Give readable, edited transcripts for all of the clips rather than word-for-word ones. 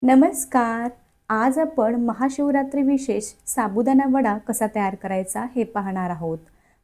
नमस्कार. आज आपण महाशिवरात्री विशेष साबुदाणा वडा कसा तयार करायचा हे पाहणार आहोत.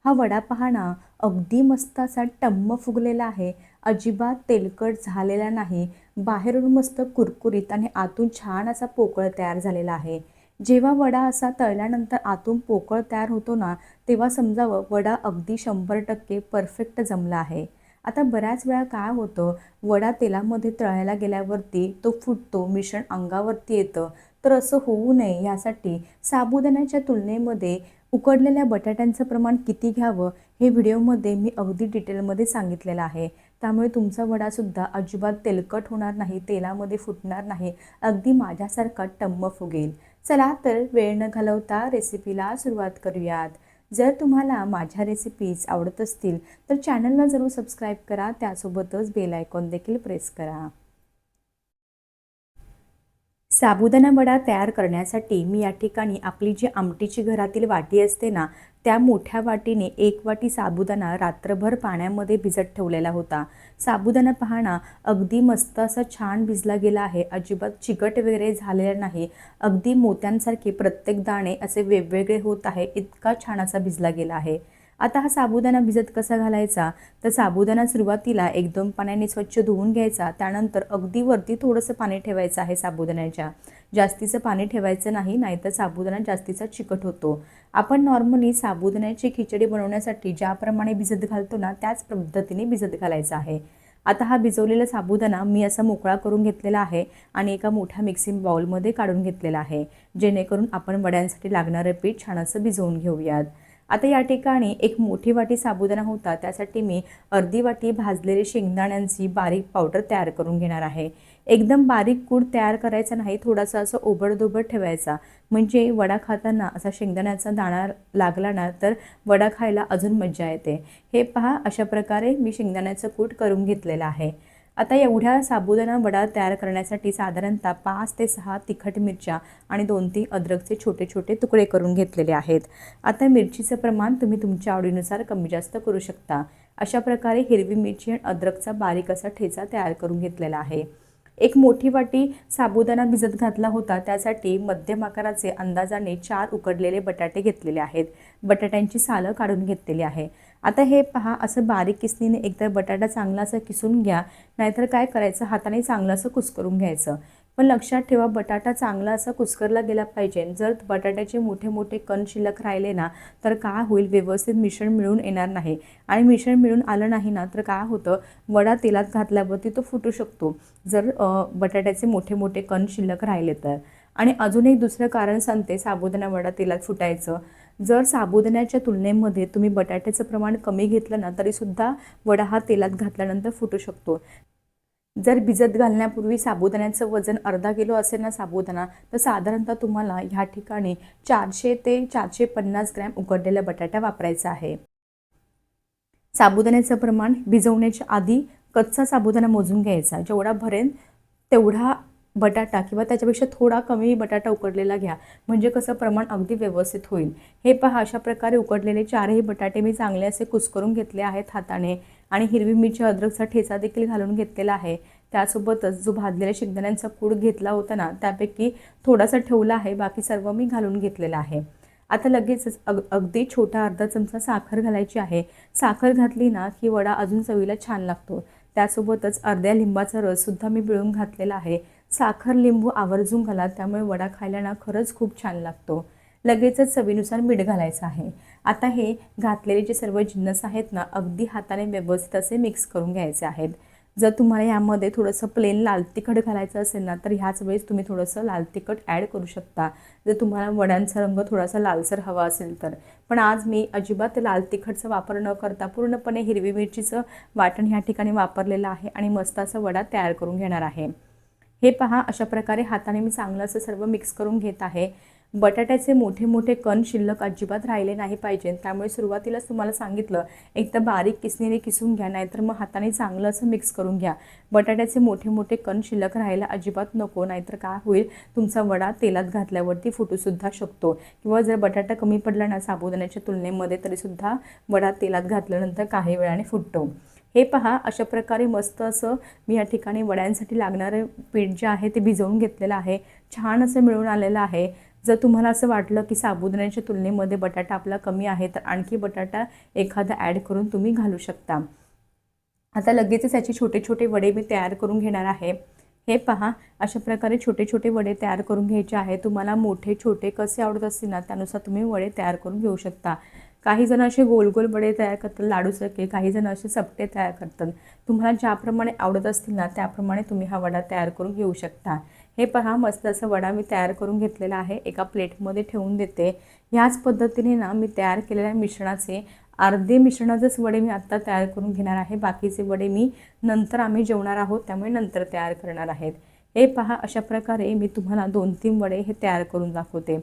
हा वडा पहा ना, अगदी मस्त असा टम्म फुगलेला आहे. अजिबात तेलकट झालेला नाही. बाहेरून मस्त कुरकुरीत आणि आतून छान असा पोकळ तयार झालेला आहे. जेव्हा वडा असा तळल्यानंतर आतून पोकळ तयार होतो ना, तेव्हा समजावं वडा अगदी 100% परफेक्ट जमला आहे. आता बऱ्याच वेळा काय होतं, वडा तेलामध्ये तळायला गेल्यावरती तो फुटतो, मिश्रण अंगावरती येतं. तर असं होऊ नये यासाठी साबुदाण्याच्या तुलनेमध्ये उकडलेल्या बटाट्यांचं प्रमाण किती घ्यावं हे व्हिडिओमध्ये मी अगदी डिटेलमध्ये सांगितलेलं आहे. त्यामुळे तुमचा वडासुद्धा अजिबात तेलकट होणार नाही, तेलामध्ये फुटणार नाही, अगदी माझ्यासारखा टम्म फुगेल. चला तर वेळ न घालवता रेसिपीला सुरुवात करूयात. जर तुम्हाला माझ्या रेसिपीज आवडत असतील तर चॅनलला जरूर सबस्क्राईब करा, त्यासोबतच बेल आयकॉन देखील प्रेस करा. साबुदाणा वडा तयार करण्यासाठी मी या ठिकाणी आपली जी आमटीची घरातील वाटी असते ना, त्या मोठ्या वाटीने 1 वाटी साबुदाणा रात्रभर पाण्यामध्ये भिजत ठेवलेला होता. साबुदाणा पहा ना, अगदी मस्त असा छान भिजला गेला आहे. अजिबात चिकट वगैरे झालेला नाही. अगदी मोत्यांसारखे प्रत्येक दाणे असे वेगवेगळे होत आहे, इतका छान असा भिजला गेला आहे. आता हा साबुदाणा भिजत कसा घालायचा, तर साबुदाणा सुरुवातीला 1-2 पाण्याने स्वच्छ धुवून घ्यायचा. त्यानंतर अगदी वरती थोडंसं पाणी ठेवायचं आहे साबुदाण्याच्या. जास्तीचं पाणी ठेवायचं नाही, नाहीतर साबुदाणा जास्तीचा चिकट होतो. आपण नॉर्मली साबुदाण्याची खिचडी बनवण्यासाठी ज्याप्रमाणे भिजत घालतो ना, त्याच पद्धतीने भिजत घालायचा आहे. आता हा भिजवलेला साबुदाणा मी असा मोकळा करून घेतलेला आहे आणि एका मोठ्या मिक्सिंग बाउलमध्ये काढून घेतलेला आहे, जेणेकरून आपण वड्यांसाठी लागणारं पीठ छान असं भिजवून घेऊयात. आता या ठिकाणी एक मोठी वाटी साबुदाणा होता, त्यासाठी मी अर्धी वाटी भाजलेली शेंगदाण्यांची बारीक पावडर तयार करून घेणार आहे. एकदम बारीक कूट तयार करायचा नाही, थोडासा असं ओबडधोबड ठेवायचा, म्हणजे वडा खाताना असा शेंगदाण्याचा दाणा लागला ना तर वडा खायला अजून मजा येते. हे पहा, अशा प्रकारे मी शेंगदाण्याचं कूट करून घेतलेलं आहे. आता एवढ्या साबुदाणा वडा तयार करण्यासाठी साधारणतः 5 ते 6 तिखट मिरच्या आणि 2-3 अद्रकचे छोटे छोटे तुकडे करून घेतलेले आहेत. आता मिरचीचं प्रमाण तुम्ही तुमच्या आवडीनुसार कमी जास्त करू शकता. अशा प्रकारे हिरवी मिरची आणि अद्रकचा बारीक असा ठेचा तयार करून घेतलेला आहे. एक मोठी वाटी साबुदाणा भिजत घातला होता, त्यासाठी मध्यम आकाराचे अंदाजाने 4 उकडलेले बटाटे घेतलेले आहेत. बटाट्यांची सालं काढून घेतलेली आहे. आता हे पहा, असं बारीक किसणीने एकतर बटाटा चांगला असं किसून घ्या, नाहीतर काय करायचं, हाताने चांगलं असं कुस्करून घ्यायचं. पण लक्षात ठेवा, बटाटा चांगला असा कुस्करला गेला पाहिजे. जर बटाट्याचे मोठे मोठे कण शिल्लक राहिले ना, तर काय होईल, व्यवस्थित मिश्रण मिळून येणार नाही. आणि मिश्रण मिळून आलं नाही ना, तर काय होतं, वडा तेलात घातल्यावरती तो फुटू शकतो, जर बटाट्याचे मोठे मोठे कण शिल्लक राहिले तर. आणि अजून एक दुसरं कारण सांगते साबुदाणा वडा तेलात फुटायचं. जर साबुदाण्याच्या तुलनेमध्ये तुम्ही बटाट्याचं प्रमाण कमी घेतलं ना, तरीसुद्धा वडा हा तेलात घातल्यानंतर फुटू शकतो. जर भिजत घालण्यापूर्वी साबुदाण्याचं वजन अर्धा किलो असेल ना साबुदाणा, तर साधारणतः तुम्हाला ह्या ठिकाणी 400 ते 450 ग्रॅम उकडलेला बटाटा वापरायचा आहे. साबुदाण्याचं प्रमाण भिजवण्याच्या आधी कच्चा साबुदाणा मोजून घ्यायचा. जेवढा भरेल तेवढा बटाटा किंवा त्याच्यापेक्षा थोडा कमी बटाटा उकडलेला घ्या, म्हणजे कसं प्रमाण अगदी व्यवस्थित होईल. हे पहा, अशा प्रकारे उकडलेले 4ही बटाटे मी चांगले असे कुस्करून घेतले आहेत हाताने. आणि हिरवी मिरची अद्रकचा ठेचा देखील घालून घेतलेला आहे. त्यासोबतच जो भाजलेल्या शेंगदाण्यांचा कूट घेतला होता ना, त्यापैकी थोडासा ठेवला आहे, बाकी सर्व मी घालून घेतलेलं आहे. आता लगेचच अगदी छोटा अर्धा चमचा साखर घालायची आहे. साखर घातली ना की वडा अजून चवीला छान लागतो. त्यासोबतच अर्ध्या लिंबाचा रससुद्धा मी पिळून घातलेला आहे. साखर लिंबू आवर्जून घाला, त्यामुळे वडा खायला ना खरंच खूप छान लागतो. लगेचच चवीनुसार मीठ घालायचं आहे. आता हे घातलेले जे सर्व जिन्नस आहेत ना, अगदी हाताने व्यवस्थित असे मिक्स करून घ्यायचे आहेत. जर तुम्हाला यामध्ये थोडंसं प्लेन लाल तिखट घालायचं असेल ना, तर ह्याच वेळेस तुम्ही थोडंसं लाल तिखट ॲड करू शकता, जर तुम्हाला वड्यांचा रंग थोडासा लालसर हवा असेल तर. पण आज मी अजिबात लाल तिखटचा वापर न करता पूर्णपणे हिरवी मिरचीचं वाटण ह्या ठिकाणी वापरलेलं आहे आणि मस्त असा वडा तयार करून घेणार आहे. हे पहा, अशा प्रकारे हाताने मी चांगलं असं सर्व मिक्स करून घेत आहे. बटाट्याचे मोठे मोठे कण शिल्लक अजिबात राहिले नाही पाहिजे, त्यामुळे सुरुवातीलाच तुम्हाला सांगितलं, एक तर बारीक किसणीने किसून घ्या, नाहीतर मग हाताने चांगलं असं मिक्स करून घ्या. बटाट्याचे मोठे मोठे कण शिल्लक राहायला अजिबात नको, नाहीतर काय होईल, तुमचा वडा तेलात घातल्यावरती फुटूसुद्धा शकतो. किंवा जर बटाटा कमी पडला ना साबुदाण्याच्या तुलनेमध्ये, तरीसुद्धा वडा तेलात घातल्यानंतर काही वेळाने फुटतो. हे पहा, अशा प्रकारे मस्त असं मी या ठिकाणी वड्यांसाठी लागणारं पीठ जे आहे ते भिजवून घेतलेलं आहे. छान असं मिळून आलेलं आहे. जर तुम्हाला असं वाटलं की साबुदाण्याच्या तुलनेमध्ये बटाटा आपला कमी आहे तर आणखी बटाटा एखादा ॲड करून तुम्ही घालू शकता. आता लगेचच याचे छोटे छोटे वडे मी तयार करून घेणार आहे. हे पहा, अशा प्रकारे छोटे छोटे वडे तयार करून घ्यायचे आहे. तुम्हाला मोठे छोटे कसे आवडत असतील ना त्यानुसार तुम्ही वडे तयार करून घेऊ शकता. काही जण असे गोल गोल वडे तयार करतात लाडूसारखे, काही जण असे चपटे तयार करतात. तुम्हाला ज्याप्रमाणे आवडत असतील ना त्याप्रमाणे तुम्ही हा वडा तयार करून घेऊ शकता. हे पहा, मस्त असा वडा मी तयार करून घेतलेला आहे. एका प्लेटमध्ये ठेवून देते. ह्याच पद्धतीने ना मी तयार केलेल्या मिश्रणाचे अर्धे मिश्रणाचेच वडे मी आत्ता तयार करून घेणार आहे. बाकीचे वडे मी नंतर आम्ही जेवणार आहोत त्यामुळे नंतर तयार करणार आहेत. हे पहा, अशा प्रकारे मी तुम्हाला 2-3 वडे हे तयार करून दाखवते.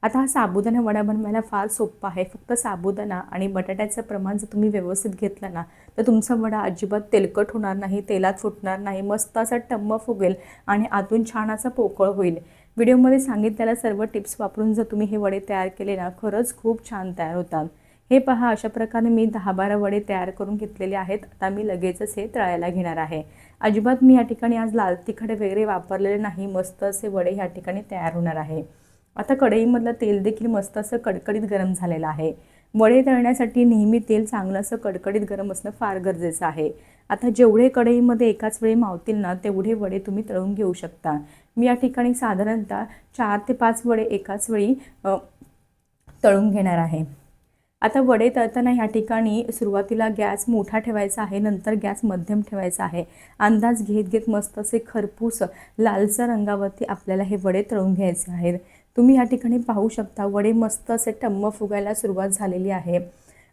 आता हा साबुदाणा वडा बनवायला फार सोपा आहे. फक्त साबुदाणा आणि बटाट्याचं प्रमाण जर तुम्ही व्यवस्थित घेतलं ना तर तुमचा वडा अजिबात तेलकट होणार नाही, तेलात फुटणार नाही, मस्त असा टम्म फुगेल आणि आतून छान असा पोकळ होईल. व्हिडिओमध्ये सांगितलेल्या सर्व टिप्स वापरून जर तुम्ही हे वडे तयार केले ना खरंच खूप छान तयार होतात. हे पहा, अशा प्रकारे मी 10-12 वडे तयार करून घेतलेले आहेत. आता मी लगेचच हे तळायला घेणार आहे. अजिबात मी या ठिकाणी आज लाल तिखट वगैरे वापरलेले नाही. मस्त असे वडे या ठिकाणी तयार होणार आहे. आता कढईमधलं तेल देखील मस्त असं कडकडीत गरम झालेलं आहे. वडे तळण्यासाठी नेहमी तेल चांगलं असं कडकडीत गरम असणं फार गरजेचं आहे. आता जेवढे कढईमध्ये एकाच वेळी मावतील ना तेवढे वडे तुम्ही तळून घेऊ शकता. मी या ठिकाणी साधारणतः 4 ते 5 वडे एकाच वेळी तळून घेणार आहे. आता वडे तळताना ह्या ठिकाणी सुरुवातीला गॅस मोठा ठेवायचा आहे, नंतर गॅस मध्यम ठेवायचा आहे. अंदाज घेत घेत मस्त असे खरपूस लालसर रंगावरती आपल्याला हे वडे तळून घ्यायचे आहेत. तुम्ही ह्या ठिकाणी पाहू शकता वडे मस्त असे टम्म फुगायला सुरुवात झालेली आहे.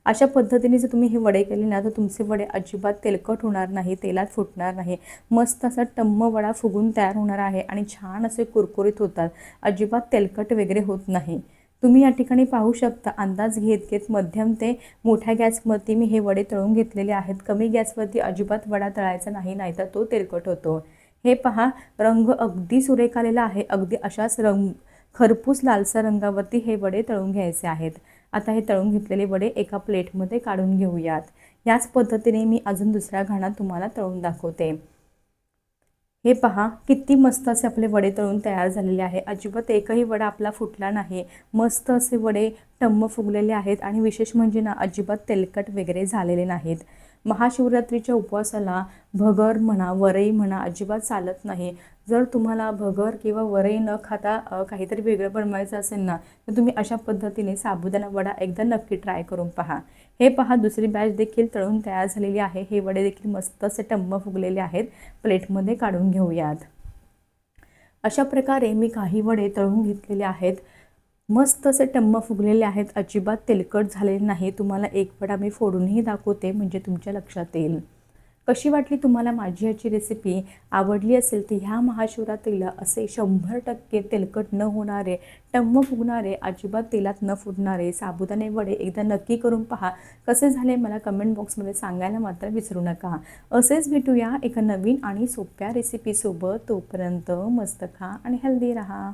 अशा पद्धतीने जर तुम्ही हे वडे केले ना तर तुमचे वडे अजिबात तेलकट होणार नाही, तेलात फुटणार नाही. मस्त असा टम्म वडा फुगून तयार होणार आहे आणि छान असे कुरकुरीत होतात. अजिबात तेलकट वगैरे होत नाही. तुम्ही या ठिकाणी पाहू शकता अंदाज घेत घेत मध्यम ते मोठ्या गॅसवरती मी हे वडे तळून घेतलेले आहेत. कमी गॅसवरती अजिबात वडा तळायचा नाही, नाहीतर तो तेलकट होतो. हे पहा, रंग अगदी सुरेख आलेला आहे. अगदी अशाच खरपूस लालसर रंगावरती हे वडे तळून घ्यायचे आहेत. आता हे तळून घेतलेले वडे एका प्लेटमध्ये काढून घेऊयात. याच पद्धतीने मी अजून दुसऱ्या घाणात तुम्हाला तळून दाखवते. हे पहा, किती मस्त असे आपले वडे तळून तयार झालेले आहे. अजिबात एकही वडा आपला फुटला नाही. मस्त असे वडे टम्म फुगलेले आहेत आणि विशेष म्हणजे ना अजिबात तेलकट वगैरे झालेले नाहीत. महाशिवरात्रीच्या उपवासाला भगर म्हणा, वरई म्हणा अजिबात चालत नाही. जर तुम्हाला भगर किंवा वरई न खाता काहीतरी वेगळं बनवायचं असेल ना तर तुम्ही अशा पद्धतीने साबुदाणा वडा एकदा नक्की ट्राय करून पहा. हे पहा, दुसरी बॅच देखील तळून तयार झालेली आहे. हे वडे देखील मस्त असे टम्म फुगलेले आहेत. प्लेटमध्ये काढून घेऊयात. अशा प्रकारे मी काही वडे तळून घेतलेले आहेत. मस्त असे टम्म फुगलेले आहेत, अजिबात तेलकट झालेले नाही. तुम्हाला एक वडा मी फोडूनही दाखवते म्हणजे तुमच्या लक्षात येईल. कशी वाटली तुम्हाला माझी याची रेसिपी? आवडली असेल तर ह्या महाशिवरात्रीला असे 100% तेलकट न होणारे, टम्म फुगणारे, अजिबात तेलात न फुटणारे साबुदाणे वडे एकदा नक्की करून पहा. कसे झाले मला कमेंट बॉक्समध्ये सांगायला मात्र विसरू नका. असेच भेटूया एका नवीन आणि सोप्या रेसिपीसोबत. तोपर्यंत मस्त खा आणि हेल्दी राहा.